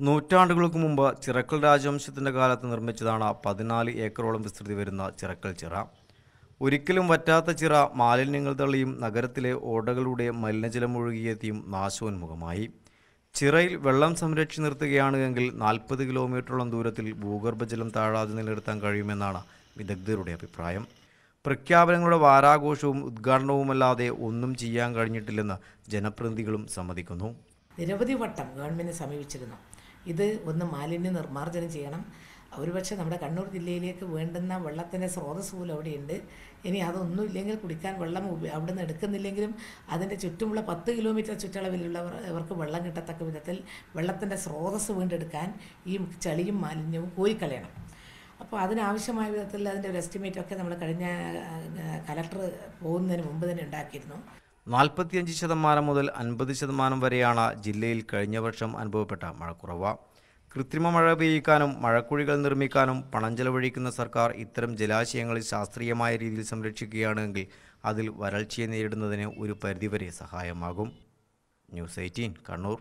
നൂറ്റാണ്ടുകൾക്ക് മുമ്പ് ചിറക്കൽ രാജവംശത്തിൻ്റെ കാലത്ത് നിർമ്മിച്ചതാണ് 14 ഏക്കറോളം വിസ്തൃതി വരുന്ന ചിറക്കൽ ചിറ. ഒരിക്കലും വറ്റാത്ത ചിറ മാലിന്യങ്ങൾ തള്ളിയും നഗരത്തിലെ ഓടകളുടെ മലിനജലം ഒഴുകിയെത്തിയും നാശോന്മുഖമായി. ചിറയിൽ വെള്ളം സംരക്ഷിച്ചു നിർത്തുകയാണ് എങ്കിൽ 40 കിലോമീറ്ററോളം ദൂരത്തിൽ ഭൂഗർഭജലം താഴാതെ നിലനിർത്താൻ കഴിയുമെന്നാണ് വിദഗ്ധരുടെ അഭിപ്രായം. പ്രഖ്യാപനങ്ങളുടെ വാരാഘോഷവും ഉദ്ഘാടനവുമല്ലാതെ ഒന്നും ചെയ്യാൻ കഴിഞ്ഞിട്ടില്ലെന്ന് ജനപ്രതിനിധികളും സമ്മതിക്കുന്നു. നിരവധി വട്ടം ഗവൺമെൻറ് സമീപിച്ചിരുന്നു. ഇത് ഒന്ന് മാലിന്യ നിർമ്മാർജ്ജനം ചെയ്യണം. ഒരുപക്ഷെ നമ്മുടെ കണ്ണൂർ ജില്ലയിലേക്ക് വേണ്ടുന്ന വെള്ളത്തിൻ്റെ സ്രോതസ് പോലും അവിടെയുണ്ട്. ഇനി അതൊന്നും ഇല്ലെങ്കിൽ കുടിക്കാൻ വെള്ളം അവിടെ നിന്ന് എടുക്കുന്നില്ലെങ്കിലും അതിൻ്റെ ചുറ്റുമുള്ള 10 കിലോമീറ്റർ ചുറ്റളവിലുള്ളവർക്ക് വെള്ളം കിട്ടത്തക്ക വിധത്തിൽ വെള്ളത്തിൻ്റെ സ്രോതസ് വീണ്ടെടുക്കാൻ ഈ ചളിയും മാലിന്യവും കോരിക്കളയണം. അപ്പോൾ അതിനാവശ്യമായ വിധത്തിൽ അതിൻ്റെ ഒരു എസ്റ്റിമേറ്റൊക്കെ നമ്മൾ കഴിഞ്ഞ കലക്ടർ പോകുന്നതിന് മുമ്പ് തന്നെ ഉണ്ടാക്കിയിരുന്നു. 45% മുതൽ 50% വരെയാണ് ജില്ലയിൽ കഴിഞ്ഞ വർഷം അനുഭവപ്പെട്ട മഴക്കുറവ്. കൃത്രിമ മഴ പെയ്യിക്കാനും മഴക്കുഴികൾ നിർമ്മിക്കാനും പണം ചെലവഴിക്കുന്ന സർക്കാർ ഇത്തരം ജലാശയങ്ങളിൽ ശാസ്ത്രീയമായ രീതിയിൽ സംരക്ഷിക്കുകയാണെങ്കിൽ അതിൽ വരൾച്ചയെ നേരിടുന്നതിന് ഒരു പരിധിവരെ സഹായമാകും. ന്യൂസ് 18 കണ്ണൂർ.